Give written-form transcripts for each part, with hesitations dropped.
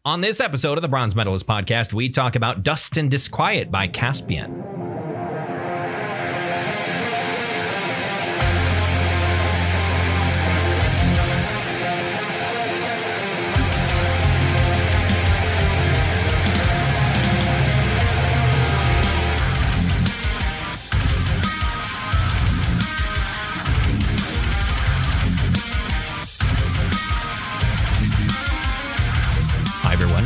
On this episode of the Bronze Metalist podcast, we talk about Dust and Disquiet by Caspian.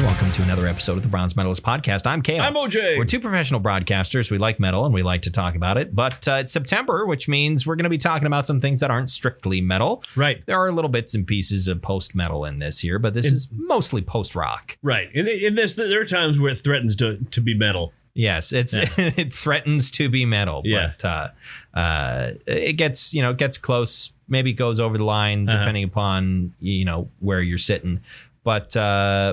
Welcome to another episode of the Bronze Metalist podcast. I'm Kale. I'm OJ. We're two professional broadcasters. We like metal and we like to talk about it. But it's September, which means we're going to be talking about some things that aren't strictly metal. Right. There are little bits and pieces of post-metal in this here, but this is mostly post-rock. Right. In this, there are times where it threatens to be metal. Yes, it threatens to be metal. Yeah. But it gets close. Maybe goes over the line depending upon where you're sitting. But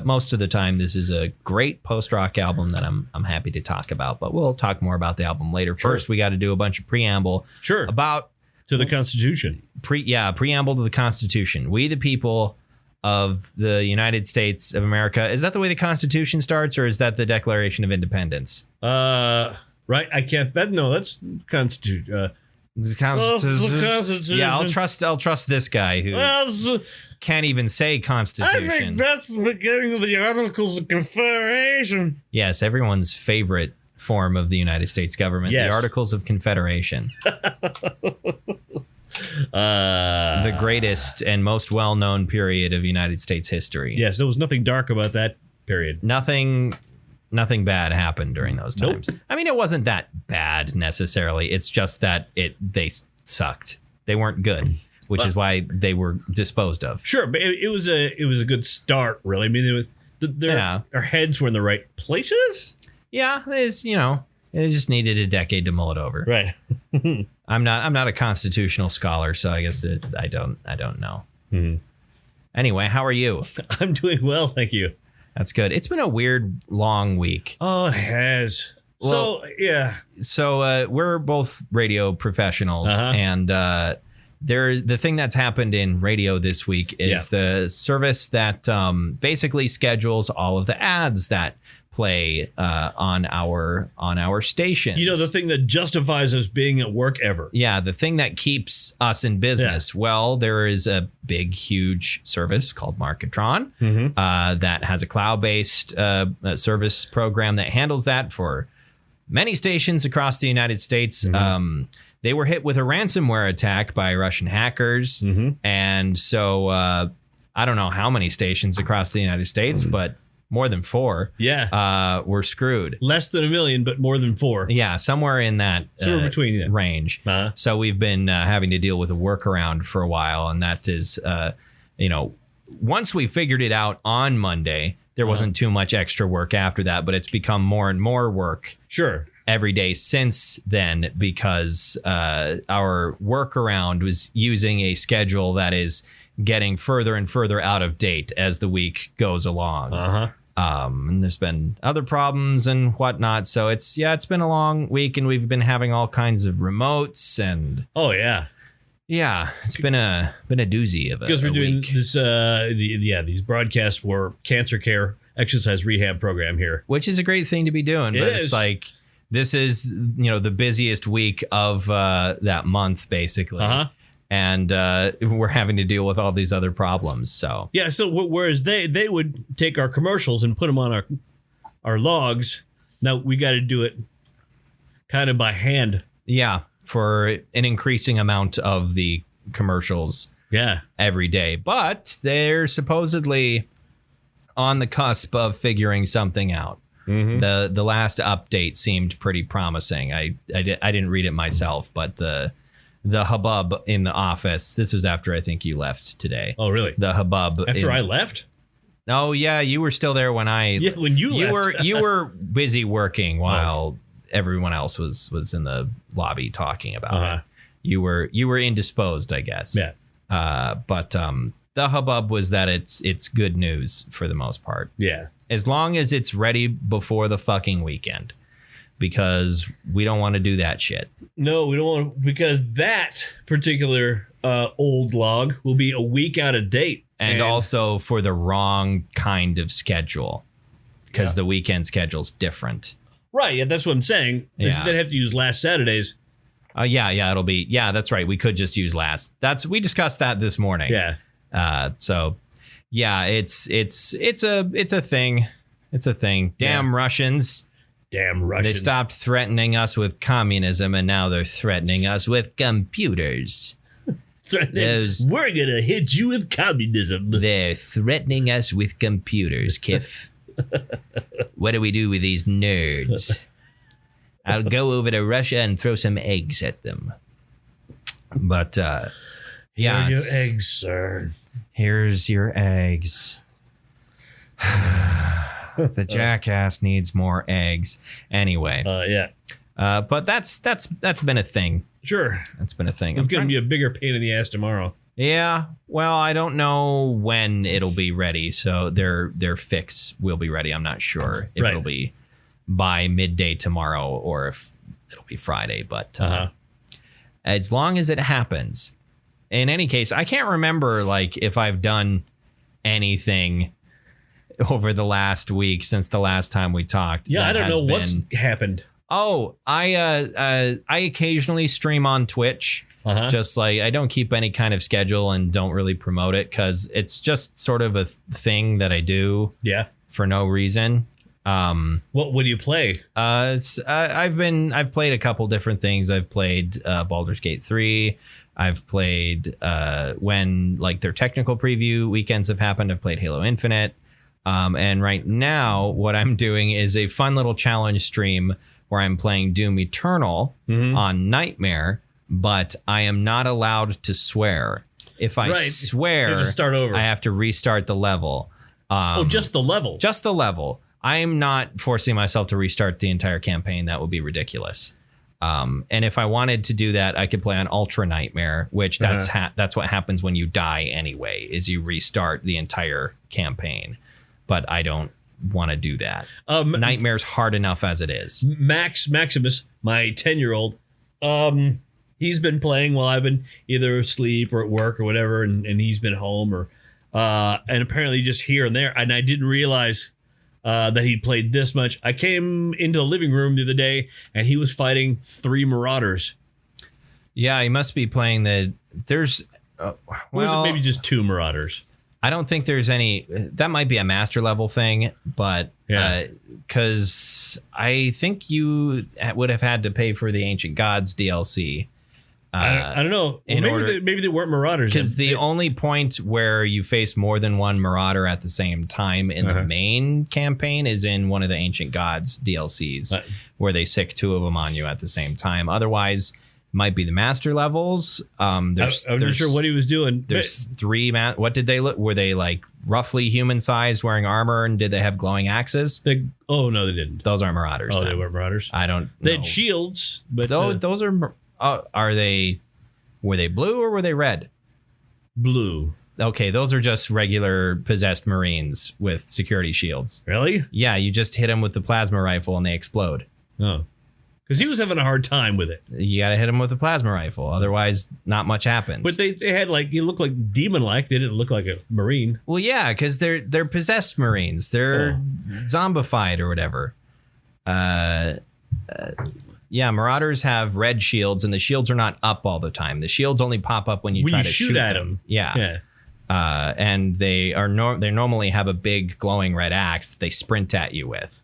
most of the time, this is a great post-rock album that I'm happy to talk about. But we'll talk more about the album later. Sure. First, we got to do a bunch of preamble. Sure. About to the Constitution. Preamble to the Constitution. We the people of the United States of America. Is that the way the Constitution starts, or is that the Declaration of Independence? Right. I can't. That's Constitution. The Constitution. Yeah, I'll trust this guy who can't even say Constitution. I think that's the beginning of the Articles of Confederation. Yes, everyone's favorite form of the United States government, yes. The Articles of Confederation. The greatest and most well-known period of United States history. Yes, there was nothing dark about that period. Nothing bad happened during those times. Nope. I mean, it wasn't that bad necessarily. It's just that they sucked. They weren't good, which is why they were disposed of. Sure, but it was a good start, really. I mean, our heads were in the right places. Yeah, it just needed a decade to mull it over. Right. I'm not a constitutional scholar, so I guess I don't know. Mm-hmm. Anyway, how are you? I'm doing well, thank you. That's good. It's been a weird, long week. Oh, it has. Well, So we're both radio professionals, and the thing that's happened in radio this week is the service that basically schedules all of the ads that play on our stations. You know, the thing that justifies us being at work ever. Yeah, the thing that keeps us in business. Yeah. Well, there is a big, huge service called Marketron that has a cloud-based service program that handles that for many stations across the United States. They were hit with a ransomware attack by Russian hackers. And so I don't know how many stations across the United States, but more than 4 were screwed. Less than 1 million, but more than 4. Yeah, somewhere in that between range. So we've been having to deal with a workaround for a while. And that is, once we figured it out on Monday, there wasn't too much extra work after that. But it's become more and more work. Sure. Every day since then, because our workaround was using a schedule that is getting further and further out of date as the week goes along. And there's been other problems and whatnot. So it's been a long week, and we've been having all kinds of remotes and it's been a doozy of a because we're doing week. This these broadcasts for cancer care exercise rehab program here, which is a great thing to be doing. But it's like this is the busiest week of that month basically. And we're having to deal with all these other problems. So whereas they would take our commercials and put them on our logs, now we got to do it kind of by hand. Yeah, for an increasing amount of the commercials. Yeah, every day. But they're supposedly on the cusp of figuring something out. The last update seemed pretty promising. I didn't read it myself, but the hubbub in the office. This was after I think you left today. Oh, really? The hubbub after I left? Oh, yeah, you were still there when I. Yeah, when you left. You were busy working while everyone else was in the lobby talking about it. You were indisposed, I guess. Yeah. But the hubbub was that it's good news for the most part. Yeah. As long as it's ready before the fucking weekend. Because we don't want to do that shit. No, we don't want to, because that particular old log will be a week out of date. And also for the wrong kind of schedule, because the weekend schedule's different. Right. Yeah, that's what I'm saying. Yeah. They'd have to use last Saturdays. It'll be. Yeah, that's right. We could just use last. We discussed that this morning. Yeah. So, yeah, it's a thing. It's a thing. Damn Russians. Damn Russians. They stopped threatening us with communism, and now they're threatening us with computers. We're gonna hit you with communism. They're threatening us with computers, Kif. What do we do with these nerds? I'll go over to Russia and throw some eggs at them. But yeah, here are your eggs, sir. Here's your eggs. The jackass needs more eggs. Anyway. Yeah. But that's been a thing. Sure. That's been a thing. It's going to be a bigger pain in the ass tomorrow. Yeah. Well, I don't know when it'll be ready. So their fix will be ready. I'm not sure if it'll be by midday tomorrow or if it'll be Friday. But as long as it happens. In any case, I can't remember like if I've done anything over the last week since the last time we talked. Yeah, I don't know what's happened. Oh, I occasionally stream on Twitch. Just like I don't keep any kind of schedule and don't really promote it because it's just sort of a thing that I do. Yeah. For no reason. What do you play? I've played a couple different things. I've played Baldur's Gate 3. I've played when like their technical preview weekends have happened. I've played Halo Infinite. And right now, what I'm doing is a fun little challenge stream where I'm playing Doom Eternal on Nightmare, but I am not allowed to swear. If I swear, you have to start over. I have to restart the level. Just the level? Just the level. I am not forcing myself to restart the entire campaign. That would be ridiculous. And if I wanted to do that, I could play on Ultra Nightmare, which that's what happens when you die anyway, is you restart the entire campaign. But I don't want to do that. Nightmare's hard enough as it is. Maximus, my 10-year-old, he's been playing while I've been either asleep or at work or whatever, and he's been home or and apparently just here and there. And I didn't realize that he'd played this much. I came into the living room the other day, and he was fighting 3 Marauders. Yeah, he must be playing there's... maybe just 2 Marauders. I don't think there's any. That might be a master level thing, but because I think you would have had to pay for the Ancient Gods DLC. I don't know. Maybe they weren't Marauders. Because the only point where you face more than one Marauder at the same time in the main campaign is in one of the Ancient Gods DLCs, where they sick 2 of them on you at the same time. Otherwise, might be the master levels. I'm not sure what he was doing. There's 3. What did they look? Were they like roughly human sized, wearing armor, and did they have glowing axes? No, they didn't. Those aren't Marauders. Oh, they weren't Marauders. I don't know. They had shields, but those are. Are they? Were they blue or were they red? Blue. Okay, those are just regular possessed Marines with security shields. Really? Yeah, you just hit them with the plasma rifle and they explode. Oh. Because he was having a hard time with it. You got to hit him with a plasma rifle. Otherwise, not much happens. But they had he looked like demon-like. They didn't look like a Marine. Well, yeah, because they're possessed Marines. They're zombified or whatever. Yeah, Marauders have red shields, and the shields are not up all the time. The shields only pop up when you try to shoot at them. Yeah. And they they normally have a big glowing red axe that they sprint at you with.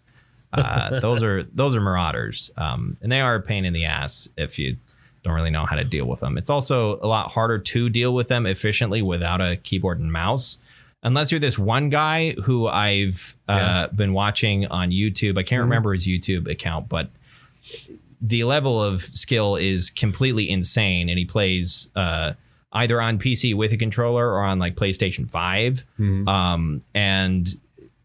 Those are Marauders, and they are a pain in the ass if you don't really know how to deal with them. It's also a lot harder to deal with them efficiently without a keyboard and mouse, unless you're this one guy who I've been watching on YouTube. I can't remember his YouTube account, but the level of skill is completely insane, and he plays either on PC with a controller or on like PlayStation 5, and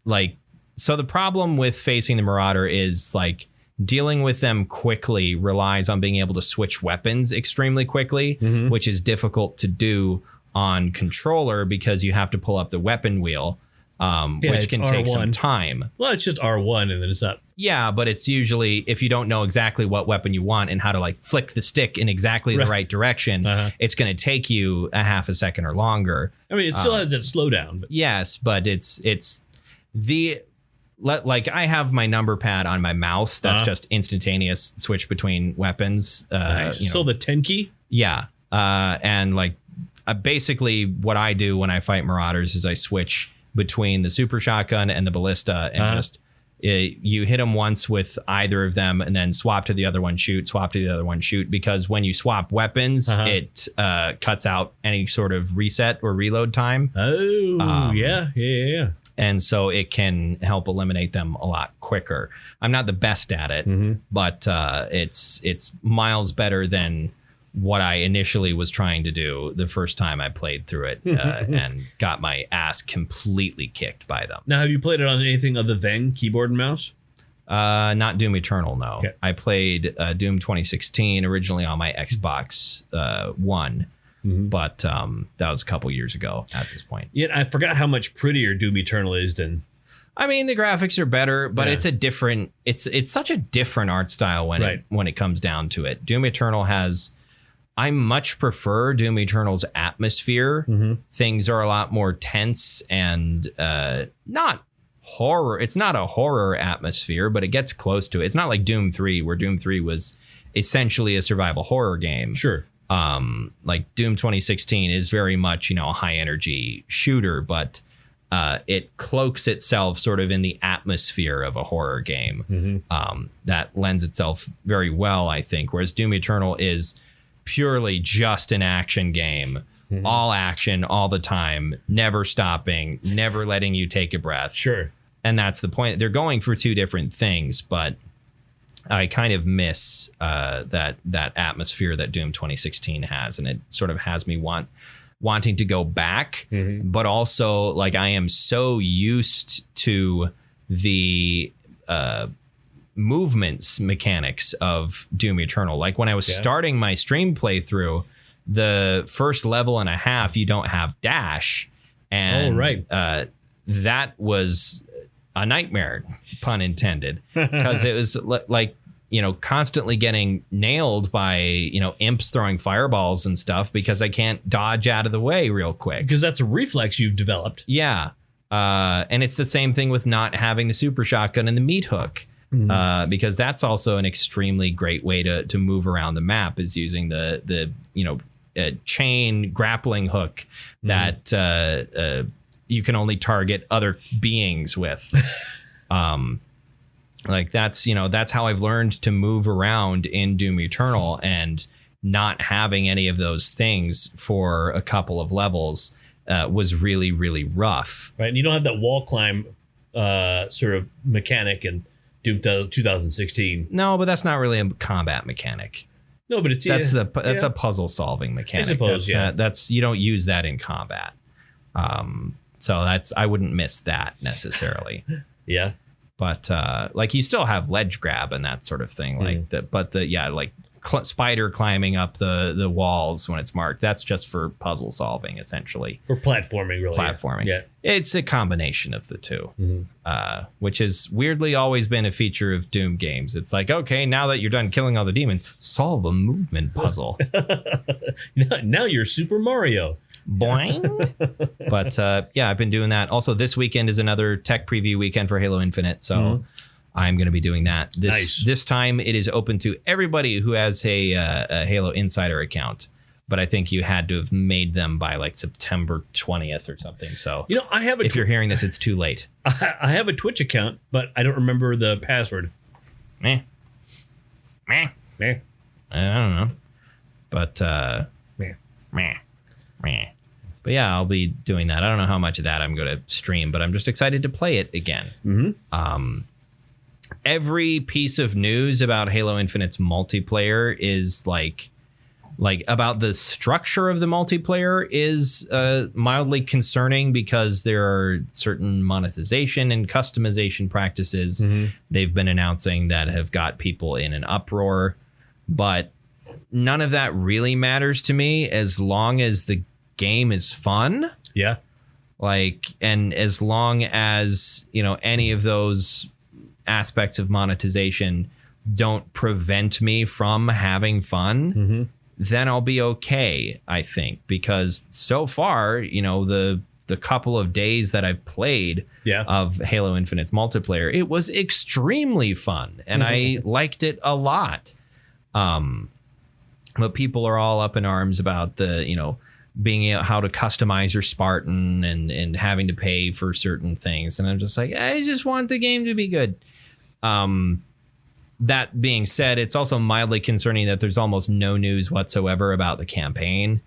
like. So the problem with facing the Marauder is like dealing with them quickly relies on being able to switch weapons extremely quickly, which is difficult to do on controller because you have to pull up the weapon wheel. which can take some time. Well, it's just R1 and then it's up. Yeah, but it's usually, if you don't know exactly what weapon you want and how to like flick the stick in exactly the right direction, it's going to take you a half a second or longer. I mean, it still has that slowdown. But. Yes, but it's like I have my number pad on my mouse. That's just instantaneous switch between weapons. Nice. So the 10 key? Yeah. And like basically what I do when I fight Marauders is I switch between the super shotgun and the ballista and just you hit them once with either of them and then swap to the other one, swap to the other one, shoot, because when you swap weapons, it cuts out any sort of reset or reload time. Oh, yeah. And so it can help eliminate them a lot quicker. I'm not the best at it, but it's miles better than what I initially was trying to do the first time I played through it and got my ass completely kicked by them. Now, have you played it on anything other than keyboard and mouse? Not Doom Eternal, no. Okay. I played Doom 2016 originally on my Xbox One, but that was a couple years ago at this point. Yet I forgot how much prettier Doom Eternal is than... I mean, the graphics are better, but it's a different... It's such a different art style when it comes down to it. Doom Eternal has... I much prefer Doom Eternal's atmosphere. Things are a lot more tense and not horror. It's not a horror atmosphere, but it gets close to it. It's not like Doom 3, where Doom 3 was essentially a survival horror game. Sure. Like Doom 2016 is very much, a high energy shooter, but it cloaks itself sort of in the atmosphere of a horror game. That lends itself very well, I think, whereas Doom Eternal is purely just an action game, all action all the time, never stopping, never letting you take a breath. Sure. And that's the point. They're going for two different things, but I kind of miss that atmosphere that Doom 2016 has, and it sort of has me wanting to go back, but also like I am so used to the movements mechanics of Doom Eternal. Like when I was starting my stream playthrough, the first level and a half, you don't have dash. And that was a nightmare, pun intended, because it was like, constantly getting nailed by, imps throwing fireballs and stuff because I can't dodge out of the way real quick. Because that's a reflex you've developed. Yeah. And it's the same thing with not having the super shotgun and the meat hook. Because that's also an extremely great way to move around the map, is using the chain grappling hook that you can only target other beings with. Like that's how I've learned to move around in Doom Eternal, and not having any of those things for a couple of levels was really, really rough. Right. And you don't have that wall climb sort of mechanic in Doom 2016. No, but that's not really a combat mechanic. No, but it's that's a puzzle solving mechanic. I suppose, that's you don't use that in combat. So I wouldn't miss that necessarily. Yeah. But like you still have ledge grab and that sort of thing, like that. But spider climbing up the walls when it's marked, that's just for puzzle solving, essentially. Or platforming, really. Platforming. Yeah. It's a combination of the two, which has weirdly always been a feature of Doom games. It's like, okay, now that you're done killing all the demons, solve a movement puzzle. Now you're Super Mario. Boing. But I've been doing that. Also, this weekend is another tech preview weekend for Halo Infinite, so I'm going to be doing that. This time it is open to everybody who has a Halo Insider account, but I think you had to have made them by like September 20th or something. So I have if you're hearing this, it's too late. I have a Twitch account, but I don't remember the password. Meh. I don't know. But meh. But yeah, I'll be doing that. I don't know how much of that I'm going to stream, but I'm just excited to play it again. Every piece of news about Halo Infinite's multiplayer is like about the structure of the multiplayer is mildly concerning, because there are certain monetization and customization practices they've been announcing that have got people in an uproar. But none of that really matters to me as long as the game is fun. Yeah. Like, and as long as, any of those aspects of monetization don't prevent me from having fun, then I'll be okay, I think, because so far, the couple of days that I've played of Halo Infinite's multiplayer, it was extremely fun and I liked it a lot. But people are all up in arms about the, being able how to customize your Spartan and having to pay for certain things. And I'm just like, I just want the game to be good. That being said, it's also mildly concerning that there's almost no news whatsoever about the campaign.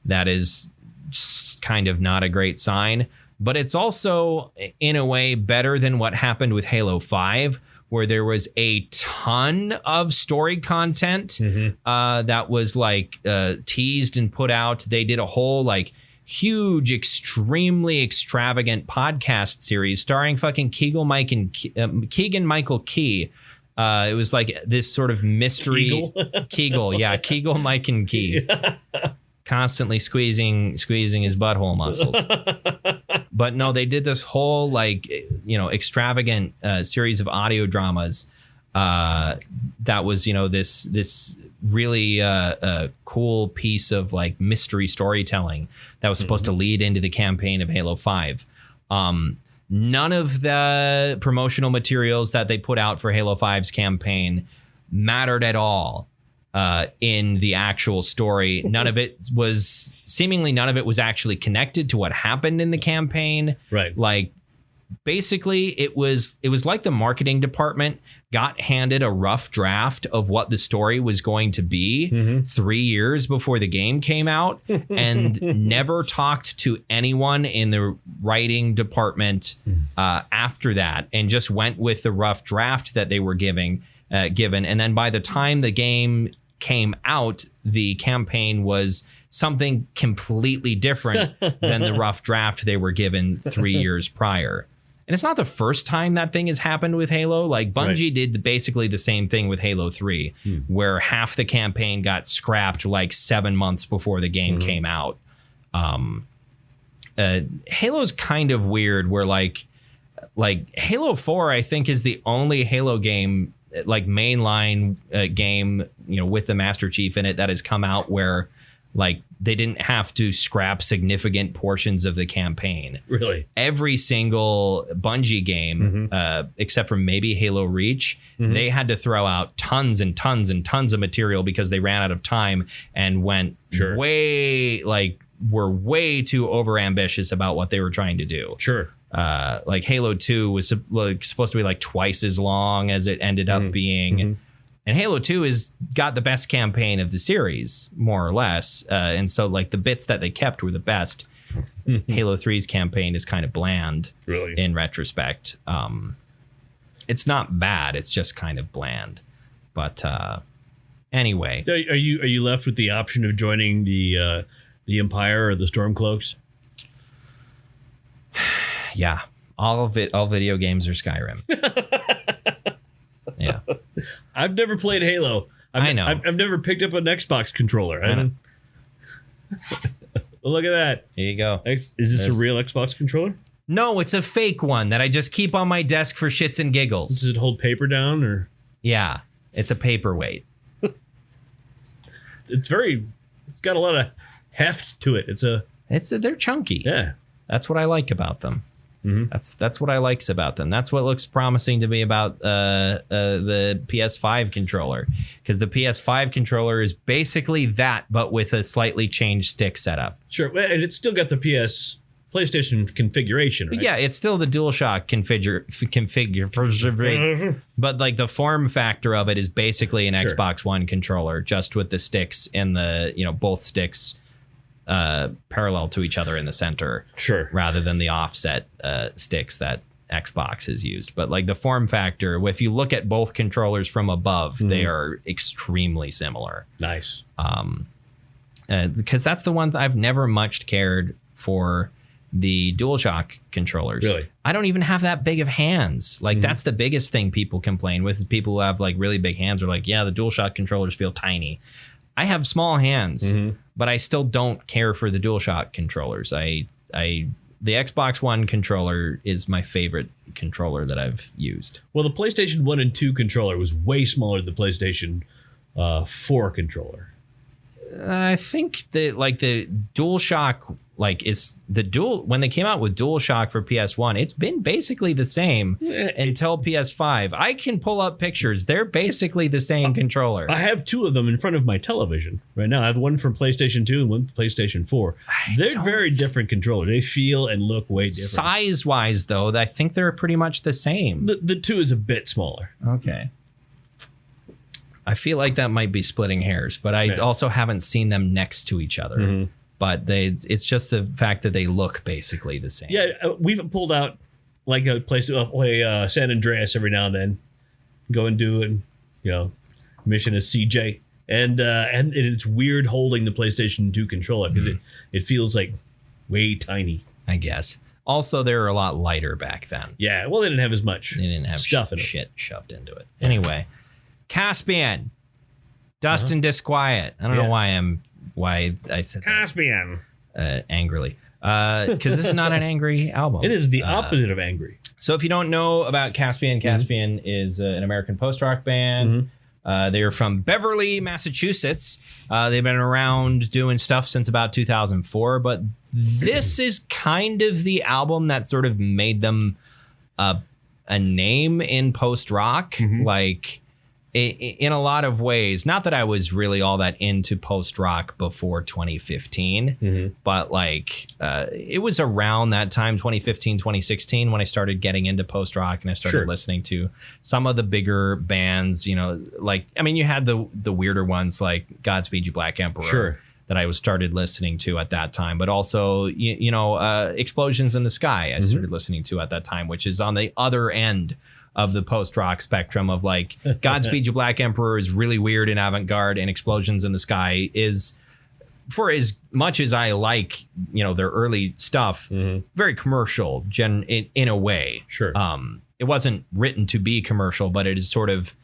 That is just kind of not a great sign. But it's also, in a way, better than what happened with Halo 5, where there was a ton of story content that was like teased and put out. They did a whole like huge, extremely extravagant podcast series starring fucking Keegan-Michael Key. It was like this sort of mystery. Kegel, yeah, Kegel, Mike, and Key. Constantly squeezing his butthole muscles. But no, they did this whole like, extravagant series of audio dramas that was, this really cool piece of like mystery storytelling that was supposed to lead into the campaign of Halo 5. None of the promotional materials that they put out for Halo 5's campaign mattered at all in the actual story. None of it was actually connected to what happened in the campaign. Right. Like, basically, it was like the marketing department got handed a rough draft of what the story was going to be 3 years before the game came out and never talked to anyone in the writing department after that, and just went with the rough draft that they were given. And then by the time the game came out, the campaign was something completely different than the rough draft they were given 3 years prior. And it's not the first time that thing has happened with Halo. Like Bungie did basically the same thing with Halo 3, where half the campaign got scrapped like 7 months before the game came out. Halo's kind of weird where like Halo 4, I think, is the only Halo game, like mainline game, with the Master Chief in it, that has come out where like they didn't have to scrap significant portions of the campaign. Really? Every single Bungie game, except for maybe Halo Reach, they had to throw out tons and tons and tons of material because they ran out of time and went were way too overambitious about what they were trying to do. Sure. Like Halo 2 was supposed to be like twice as long as it ended up being. And Halo 2 has got the best campaign of the series, more or less. And so like the bits that they kept were the best. Halo 3's campaign is kind of bland, really, in retrospect. It's not bad. It's just kind of bland. But anyway. Are you left with the option of joining the Empire or the Stormcloaks? Yeah. All video games are Skyrim. Yeah. I've never played Halo. I know. I've never picked up an Xbox controller. Look at that. Here you go. Is this a real Xbox controller? No, it's a fake one that I just keep on my desk for shits and giggles. Does it hold paper down or? Yeah, it's a paperweight. It's got a lot of heft to it. They're chunky. Yeah. That's what I like about them. That's what I likes about them. That's what looks promising to me about the PS5 controller, because the PS5 controller is basically that, but with a slightly changed stick setup. Sure, and it's still got the PlayStation configuration, right? Yeah, it's still the DualShock configure, but like the form factor of it is basically an Xbox One controller, just with the sticks and the both sticks parallel to each other in the center, rather than the offset sticks that Xbox has used. But like the form factor, if you look at both controllers from above, they are extremely similar. Nice. Because that's the one that I've never much cared for, the DualShock controllers. Really? I don't even have that big of hands. Like that's the biggest thing people complain with, is people who have like really big hands are like, yeah, the DualShock controllers feel tiny. I have small hands, but I still don't care for the DualShock controllers. I the Xbox One controller is my favorite controller that I've used. Well, the PlayStation 1 and 2 controller was way smaller than the PlayStation 4 controller. I think that like the DualShock, like it's the when they came out with DualShock for PS1, it's been basically the same until PS5. I can pull up pictures. They're basically the same controller. I have two of them in front of my television right now. I have one from PlayStation 2 and one from PlayStation 4. They're very different controllers. They feel and look way different. Size-wise, though, I think they're pretty much the same. The 2 is a bit smaller. Okay. I feel like that might be splitting hairs, but I also haven't seen them next to each other. Mm-hmm. But it's just the fact that they look basically the same. Yeah, we've pulled out like a place to play San Andreas every now and then. Go and do mission as CJ. And it's weird holding the PlayStation 2 controller because it feels like way tiny. I guess. Also, they were a lot lighter back then. Yeah, well, they didn't have as much stuff in it. Shit shoved into it. Anyway. Caspian, Dust and Disquiet. I don't know why I said Caspian angrily, because this is not an angry album. It is the opposite of angry. So if you don't know about Caspian, Caspian is an American post-rock band. They are from Beverly, Massachusetts. They've been around doing stuff since about 2004, but this is kind of the album that sort of made them a name in post-rock. Like, in a lot of ways, not that I was really all that into post-rock before 2015, but like it was around that time, 2015, 2016, when I started getting into post-rock and I started listening to some of the bigger bands, like, I mean, you had the weirder ones like Godspeed You Black Emperor that I started listening to at that time, but also, Explosions in the Sky I started listening to at that time, which is on the other end of the post-rock spectrum of like Godspeed You Black Emperor is really weird and avant-garde, and Explosions in the Sky is, for as much as I like, their early stuff, very commercial in a way. It wasn't written to be commercial, but it has sort of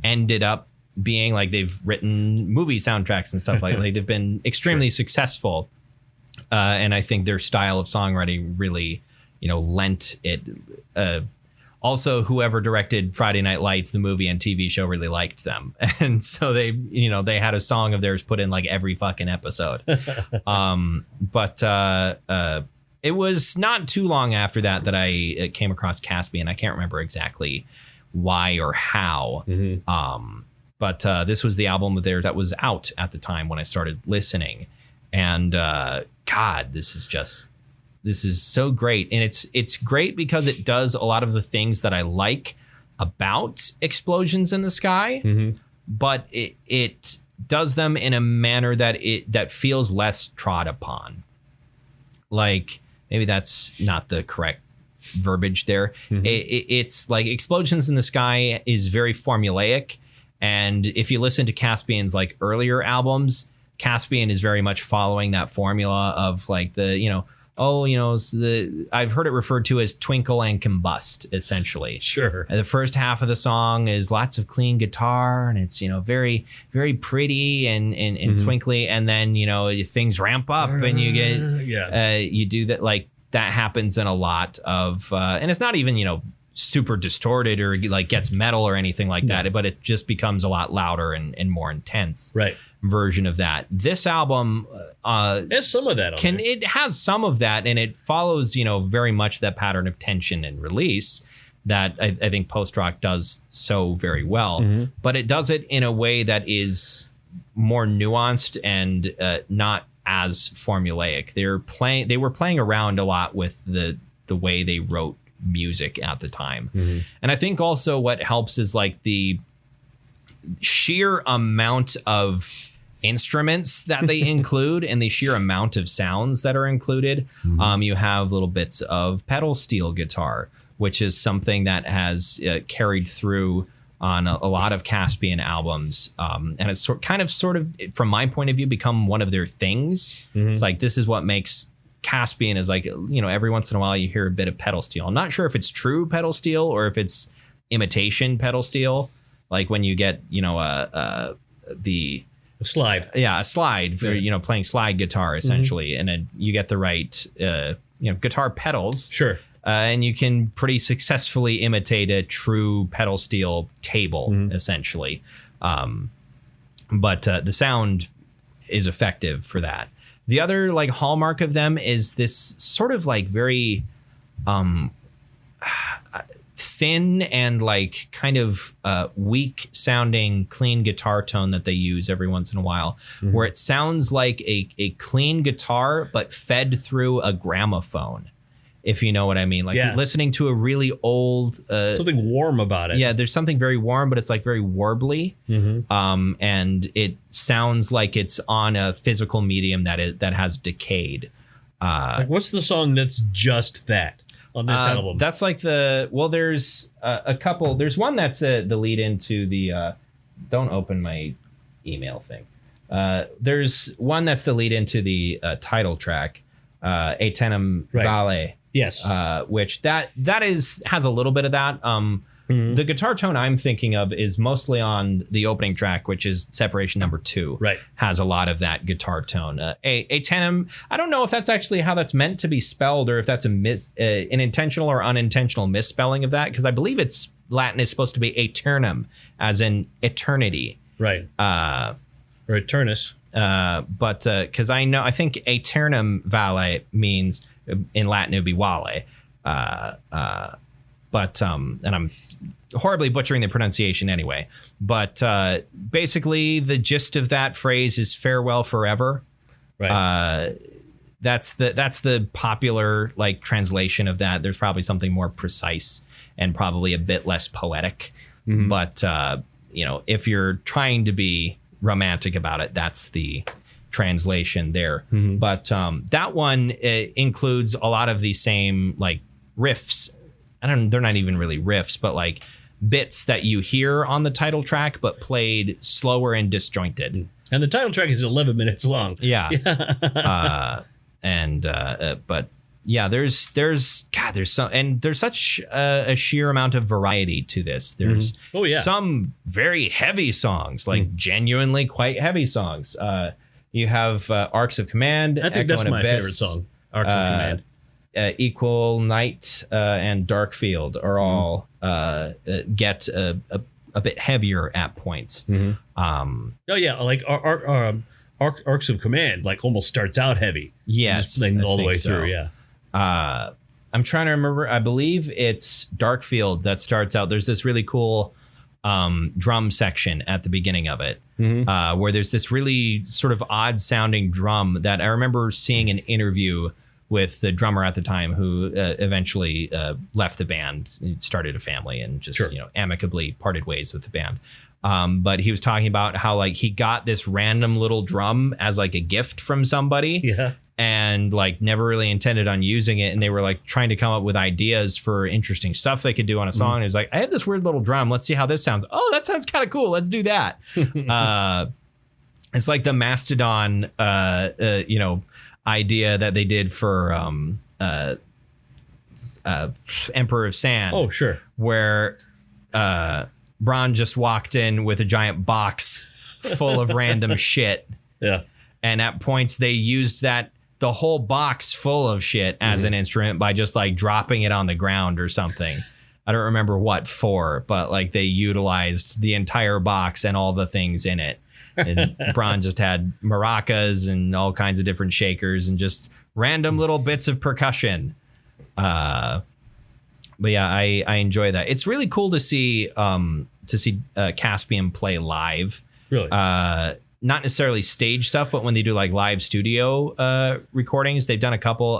ended up being like they've written movie soundtracks and stuff like they've been extremely successful. And I think their style of songwriting really, lent it, also, whoever directed Friday Night Lights, the movie and TV show, really liked them. And so they had a song of theirs put in like every fucking episode. But it was not too long after that I came across Caspian. I can't remember exactly why or how. But this was the album of theirs that was out at the time when I started listening. And God, this is so great. And it's great because it does a lot of the things that I like about Explosions in the Sky, but it does them in a manner that feels less trod upon. Like, maybe that's not the correct verbiage there. It's like Explosions in the Sky is very formulaic. And if you listen to Caspian's like earlier albums, Caspian is very much following that formula of like the, I've heard it referred to as twinkle and combust, essentially. The first half of the song is lots of clean guitar, and it's, very, very pretty and twinkly. And then, things ramp up and you get, you do that. Like that happens in a lot of, and it's not even, super distorted or like gets metal or anything like that, but it just becomes a lot louder and more intense. Version of that. This album has some of that on it has some of that, and it follows very much that pattern of tension and release that I think post-rock does so very well, but it does it in a way that is more nuanced and not as formulaic. They were playing around a lot with the way they wrote music at the time. And I think also what helps is like the sheer amount of instruments that they include and the sheer amount of sounds that are included. You have little bits of pedal steel guitar, which is something that has carried through on a lot of Caspian albums. And it's kind of, from my point of view, become one of their things. It's like, this is what makes Caspian is like, every once in a while you hear a bit of pedal steel. I'm not sure if it's true pedal steel or if it's imitation pedal steel. Like when you get, the slide. Yeah, a slide for, playing slide guitar essentially. And then you get the right, guitar pedals. Sure. And you can pretty successfully imitate a true pedal steel table, essentially. But the sound is effective for that. The other like hallmark of them is this sort of like very thin and like kind of weak sounding clean guitar tone that they use every once in a while, where it sounds like a clean guitar but fed through a gramophone, if you know what I mean. Like listening to a really old something warm about it. Yeah, there's something very warm, but it's like very warbly. And it sounds like it's on a physical medium that has decayed. Like what's the song that's just that on this album? That's like there's a couple. There's one that's the lead into the don't open my email thing. There's one that's the lead into the title track, Aeternum Vale. Yes. Which that has a little bit of that. The guitar tone I'm thinking of is mostly on the opening track, which is Separation number 2. Right. Has a lot of that guitar tone. Aeternum, I don't know if that's actually how that's meant to be spelled, or if that's an intentional or unintentional misspelling of that, because I believe it's Latin is supposed to be aeternum, as in eternity. Right. Or eternus. But because I think aeternum vale means in Latin it would be vale. But and I'm horribly butchering the pronunciation anyway. But basically, the gist of that phrase is farewell forever. Right. That's the popular like translation of that. There's probably something more precise and probably a bit less poetic. But if you're trying to be romantic about it, that's the translation there. But that one includes a lot of the same like riffs. They're not even really riffs, but like bits that you hear on the title track, but played slower and disjointed. And the title track is 11 minutes long. Yeah. But yeah, there's some, and there's such a sheer amount of variety to this. There's some very heavy songs, like genuinely quite heavy songs. You have Arcs of Command. I think that's my favorite song, Arcs of Command. Equal Night and Dark Field are all get a bit heavier at points. Like Arcs of Command like almost starts out heavy. Yes, all the way through. Yeah. I'm trying to remember. I believe it's Dark Field that starts out. There's this really cool drum section at the beginning of it, where there's this really sort of odd sounding drum that I remember seeing an interview with the drummer at the time, who eventually left the band, started a family, and just amicably parted ways with the band. But he was talking about how like he got this random little drum as like a gift from somebody, and like never really intended on using it, and they were like trying to come up with ideas for interesting stuff they could do on a song. And he was like, I have this weird little drum. Let's see how this sounds. Oh, that sounds kind of cool. Let's do that. It's like the Mastodon, idea that they did for Emperor of Sand. Oh, sure. Where Braun just walked in with a giant box full of random shit. Yeah. And at points they used the whole box full of shit as an instrument by just like dropping it on the ground or something. I don't remember what for, but like they utilized the entire box and all the things in it. And Braun just had maracas and all kinds of different shakers and just random little bits of percussion. But yeah, I enjoy that. It's really cool to see Caspian play live. Really? Not necessarily stage stuff, but when they do like live studio recordings, they've done a couple.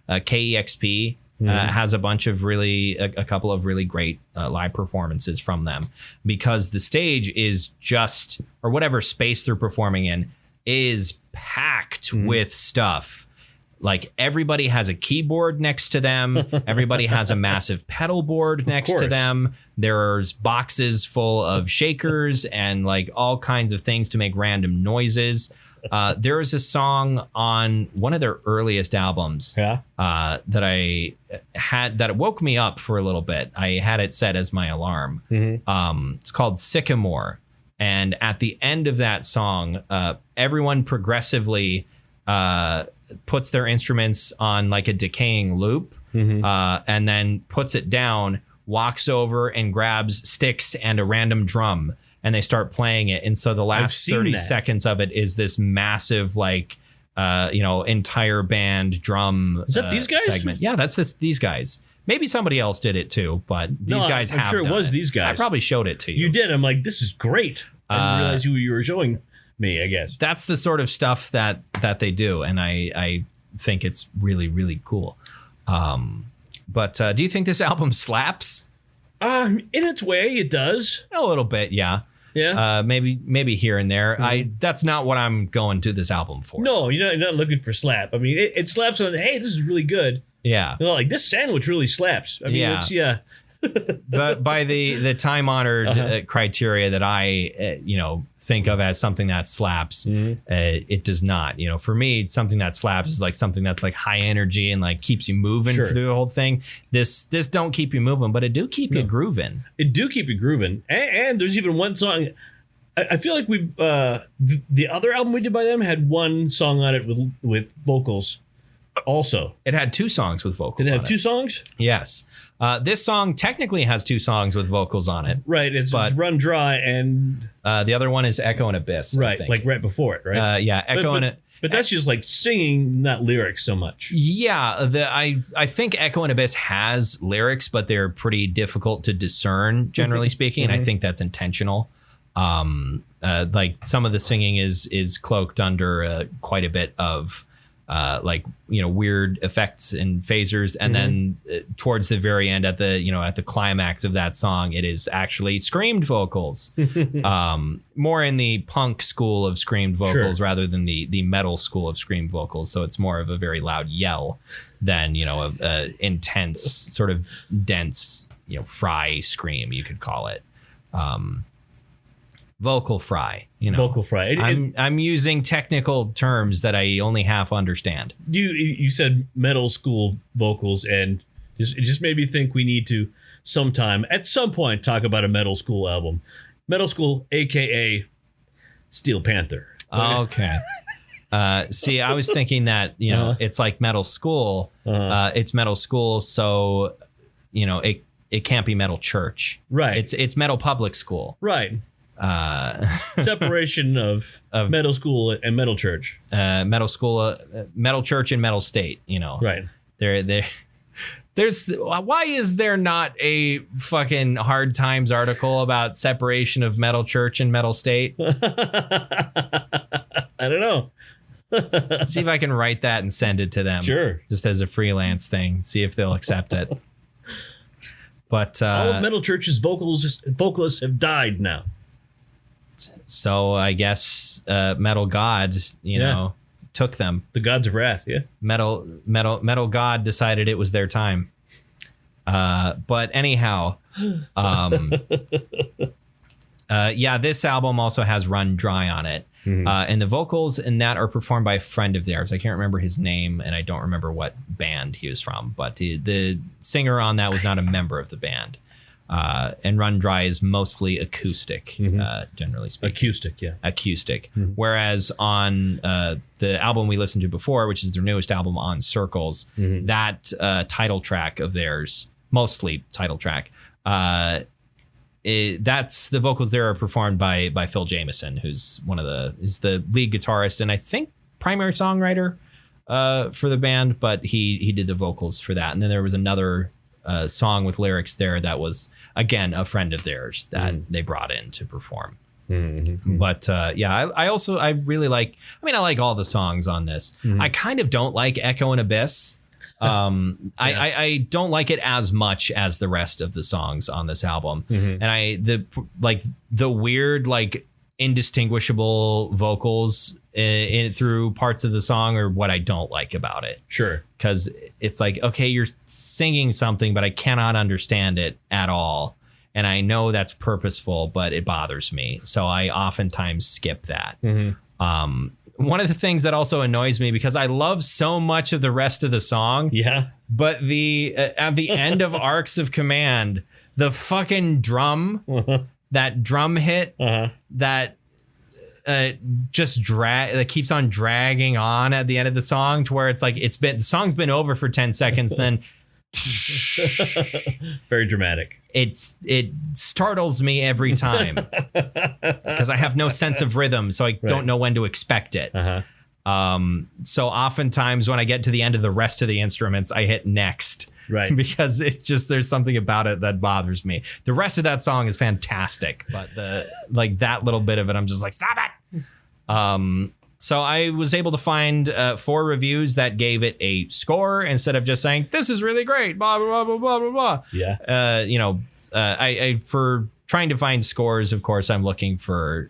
KEXP has a bunch of a couple of really great live performances from them, because the stage is just, or whatever space they're performing in, is packed with stuff. Like everybody has a keyboard next to them. Everybody has a massive pedal board next to them. There's boxes full of shakers and like all kinds of things to make random noises. There was a song on one of their earliest albums that I had that woke me up for a little bit. I had it set as my alarm. It's called Sycamore. And at the end of that song, everyone progressively puts their instruments on like a decaying loop, and then puts it down, walks over and grabs sticks and a random drum, and they start playing it. And so the last 30 seconds of it is this massive, like, entire band drum. Is that these guys? Segment. Yeah, that's these guys. Maybe somebody else did it too, but these guys have. I'm sure it was these guys. I probably showed it to you. You did. I'm like, this is great. I didn't realize who you were showing me, I guess. That's the sort of stuff that they do, and I think it's really, really cool. But do you think this album slaps? In its way, it does. A little bit, yeah. Yeah. Maybe here and there. That's not what I'm going to this album for. No, you're not looking for slap. I mean, it slaps on, hey, this is really good. Yeah. Like, this sandwich really slaps. I mean, yeah. But by the time-honored criteria that I, think of as something that slaps, it does not. For me, something that slaps is like something that's like high energy and like keeps you moving through the whole thing. This don't keep you moving, but it do keep you grooving. It do keep you grooving. And there's even one song. I feel like we've the other album we did by them had one song on it with vocals. Also, it had 2 songs with vocals. Did it have 2 songs? Yes. This song technically has 2 songs with vocals on it. Right. It's Run Dry and the other one is Echo and Abyss. Right. I think. Like right before it. Right. Yeah. Echo and But that's just like singing, not lyrics so much. Yeah. I think Echo and Abyss has lyrics, but they're pretty difficult to discern, generally speaking. And I think that's intentional. Like some of the singing is cloaked under quite a bit of weird effects and phasers, and then towards the very end, at the climax of that song, it is actually screamed vocals, more in the punk school of screamed vocals rather than the metal school of screamed vocals. So it's more of a very loud yell than a intense sort of dense fry scream, you could call it. Vocal fry, Vocal fry. I'm using technical terms that I only half understand. You said metal school vocals, and it just made me think we need to at some point talk about a metal school album. Metal school, aka Steel Panther. Okay. See, I was thinking that it's like metal school. It's metal school, so it can't be metal church. Right. It's metal public school. Right. Separation of metal school and metal church. Metal school, metal church, and metal state. Right. There's why is there not a fucking Hard Times article about separation of metal church and metal state? I don't know. See if I can write that and send it to them. Sure. Just as a freelance thing. See if they'll accept it. But all of metal church's vocalists have died now. So I guess Metal God, took them. The gods of wrath, yeah. Metal God decided it was their time. But anyhow, this album also has Run Dry on it. And the vocals in that are performed by a friend of theirs. I can't remember his name, and I don't remember what band he was from. But the singer on that was not a member of the band. And Run Dry is mostly acoustic, generally speaking. Acoustic. Whereas on the album we listened to before, which is their newest album, On Circles, that title track of theirs, mostly title track, that's the vocals there are performed by Phil Jameson, who's is the lead guitarist and I think primary songwriter for the band, but he did the vocals for that. And then there was another song with lyrics there that was again a friend of theirs that they brought in to perform. But I really like, I like all the songs on this. I kind of don't like Echo and Abyss. I don't like it as much as the rest of the songs on this album. And the weird, like, indistinguishable vocals through parts of the song are what I don't like about it. Sure. Because it's like, okay, you're singing something, but I cannot understand it at all. And I know that's purposeful, but it bothers me. So I oftentimes skip that. One of the things that also annoys me, because I love so much of the rest of the song. Yeah. But at the end of Arcs of Command, the fucking drum, that drum hit, that just that keeps on dragging on at the end of the song to where it's like the song's been over for 10 seconds, then very dramatic. It startles me every time because I have no sense of rhythm, so I don't know when to expect it. So oftentimes when I get to the end of the rest of the instruments, I hit next. Right. Because it's just, there's something about it that bothers me. The rest of that song is fantastic, but that little bit of it, I'm just like, stop it. So I was able to find 4 reviews that gave it a score instead of just saying, this is really great, blah, blah, blah, blah, blah, blah. Yeah. I for trying to find scores, of course, I'm looking for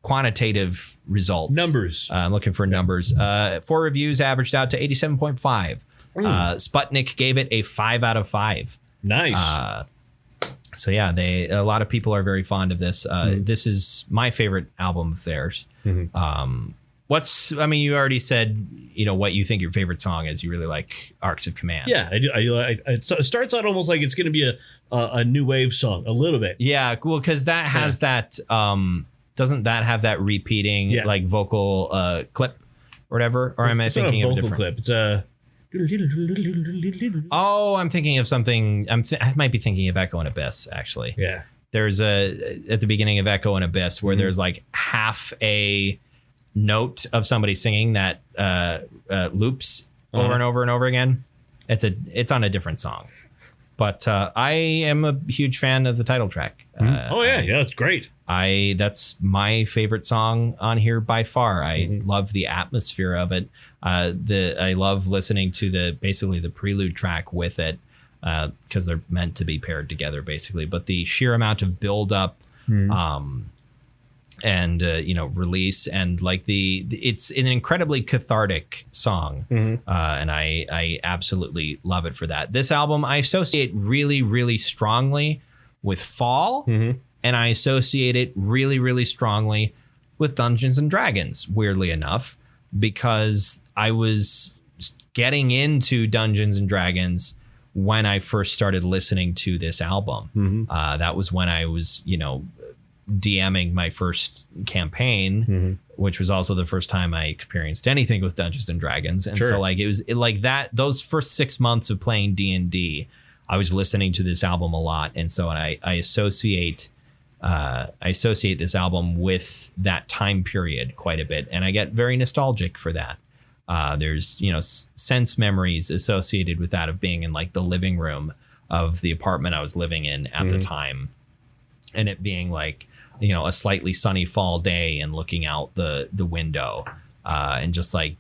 quantitative results. Numbers. I'm looking for numbers. 4 reviews averaged out to 87.5. Sputnik gave it a 5 out of 5. Nice. So yeah, a lot of people are very fond of this. This is my favorite album of theirs. Mm-hmm. You already said, what you think your favorite song is. You really like Arcs of Command. Yeah, I do. It starts out almost like it's going to be a new wave song, a little bit. Yeah, cool, because that has that. Doesn't that have that repeating like vocal clip or whatever? Or am I thinking of a vocal clip? It's a. Oh, I'm thinking of something. I might be thinking of Echo and Abyss, actually. Yeah. There's at the beginning of Echo and Abyss where there's like half a note of somebody singing that loops over and over and over again. It's on a different song. But I am a huge fan of the title track. It's great. That's my favorite song on here by far. I love the atmosphere of it. I love listening to basically the prelude track with it because they're meant to be paired together basically. But the sheer amount of build up and release and like it's an incredibly cathartic song, and I absolutely love it for that. This album I associate really, really strongly with fall, and I associate it really, really strongly with Dungeons and Dragons, weirdly enough, because I was getting into Dungeons and Dragons when I first started listening to this album. That was when I was, DMing my first campaign, which was also the first time I experienced anything with Dungeons and Dragons. And so like it was like that, those first 6 months of playing D&D, I was listening to this album a lot. And so I associate this album with that time period quite a bit. And I get very nostalgic for that. There's, sense memories associated with that of being in like the living room of the apartment I was living in at the time. And it being like, a slightly sunny fall day and looking out the window and just like,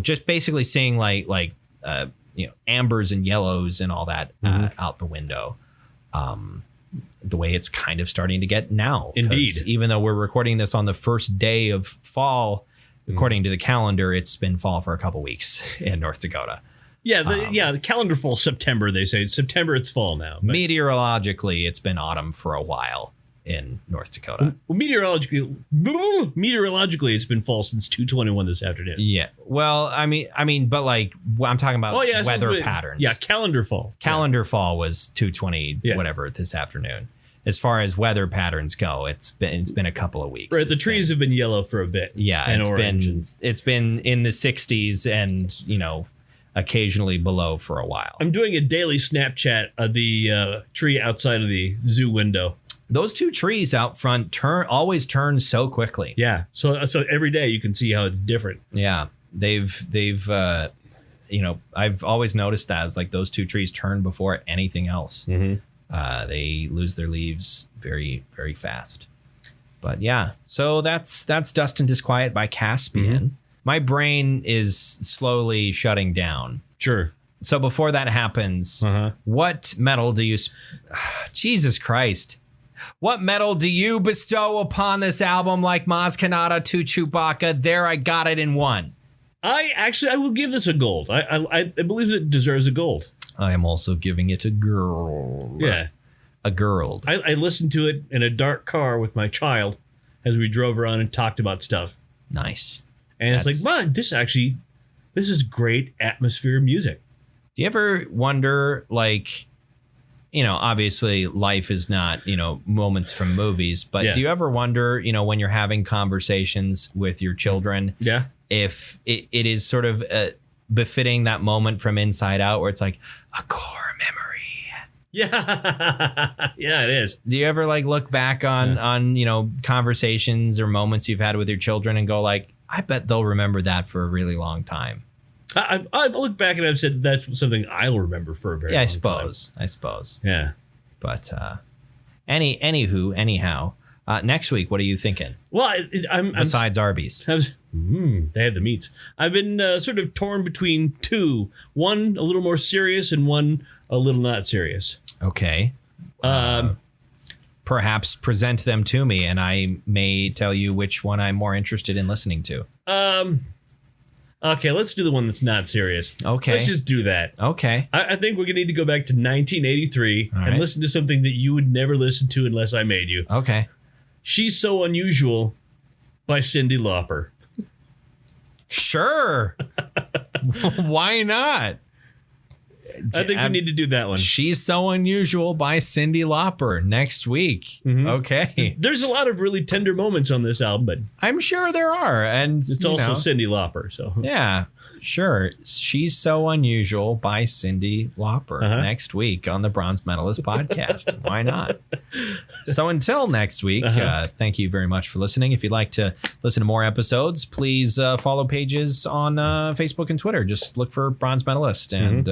just basically seeing like ambers and yellows and all that out the window. The way it's kind of starting to get now. Indeed. Even though we're recording this on the first day of fall, according to the calendar, it's been fall for a couple weeks in North Dakota. Yeah, the calendar fall September, they say. September, it's fall now. But meteorologically, it's been autumn for a while in North Dakota. Well, meteorologically, it's been fall since 2:21 this afternoon. Yeah. Well, I mean, but like I'm talking about weather patterns. Yeah, calendar fall. Fall was 2:20 whatever this afternoon. As far as weather patterns go, it's been a couple of weeks. Right, the trees have been yellow for a bit. Yeah, it's been in the 60s and occasionally below for a while. I'm doing a daily Snapchat of the tree outside of the zoo window. Those 2 trees out front always turn so quickly. Yeah. So every day you can see how it's different. Yeah. They've I've always noticed that it's like those 2 trees turn before anything else. They lose their leaves very, very fast. But yeah, so that's Dust and Disquiet by Caspian. My brain is slowly shutting down. Sure. So before that happens, what metal do you... Jesus Christ. What metal do you bestow upon this album like Maz Kanata to Chewbacca? There, I got it in one. I will give this a gold. I believe it deserves a gold. I am also giving it a girl. Yeah. A girl. I listened to it in a dark car with my child as we drove around and talked about stuff. Nice. And it's like, man, this is great atmosphere music. Do you ever wonder, like, obviously life is not, moments from movies, but do you ever wonder, when you're having conversations with your children, if it is sort of befitting that moment from Inside Out where it's like a core memory? Yeah. Yeah, it is. Do you ever look back on conversations or moments you've had with your children and go like, I bet they'll remember that for a really long time? I've looked back and I've said that's something I'll remember for a very long time. I suppose. Yeah. But anyhow, next week, what are you thinking? Well, besides Arby's. They have the meats. I've been sort of torn between two. One a little more serious and one a little not serious. Okay. Perhaps present them to me and I may tell you which one I'm more interested in listening to. Okay, let's do the one that's not serious. Okay. Let's just do that. Okay. I think we're going to need to go back to 1983 and listen to something that you would never listen to unless I made you. Okay. She's So Unusual by Cyndi Lauper. Sure. Why not? I think we need to do that one. She's So Unusual by Cyndi Lauper next week. Mm-hmm. Okay. There's a lot of really tender moments on this album, but I'm sure there are. And it's also Cyndi Lauper. So yeah, sure. She's So Unusual by Cyndi Lauper next week on the Bronze Medalist podcast. Why not? So until next week, thank you very much for listening. If you'd like to listen to more episodes, please follow pages on Facebook and Twitter. Just look for Bronze Medalist and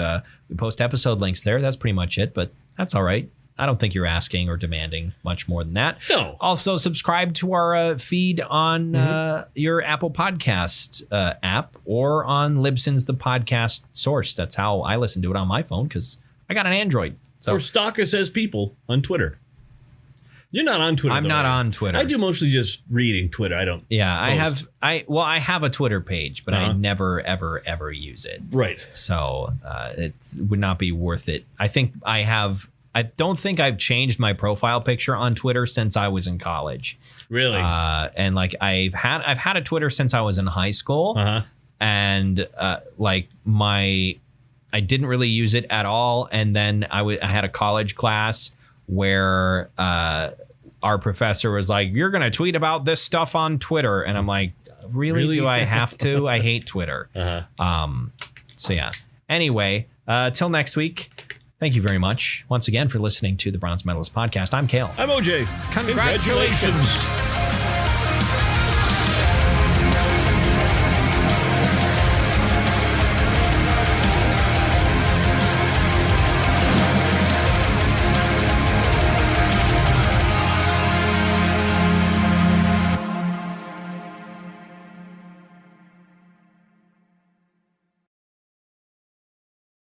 we post episode links there. That's pretty much it, but that's all right. I don't think you're asking or demanding much more than that. No. Also, subscribe to our feed on your Apple Podcast app or on Libsyn's The Podcast Source. That's how I listen to it on my phone because I got an Android. So. Or stalk us as people on Twitter. You're not on Twitter. I'm not on Twitter. I do mostly just reading Twitter. I don't. Yeah, post. I have a Twitter page, but I never ever use it. Right. So it would not be worth it. I don't think I've changed my profile picture on Twitter since I was in college. Really? And I've had a Twitter since I was in high school. And I didn't really use it at all. And then I had a college class where our professor was like, "You're going to tweet about this stuff on Twitter." And I'm like, really? Do I have to? I hate Twitter. So yeah. Anyway, till next week. Thank you very much once again for listening to the Bronze Medalist podcast. I'm Cale. I'm OJ. Congratulations.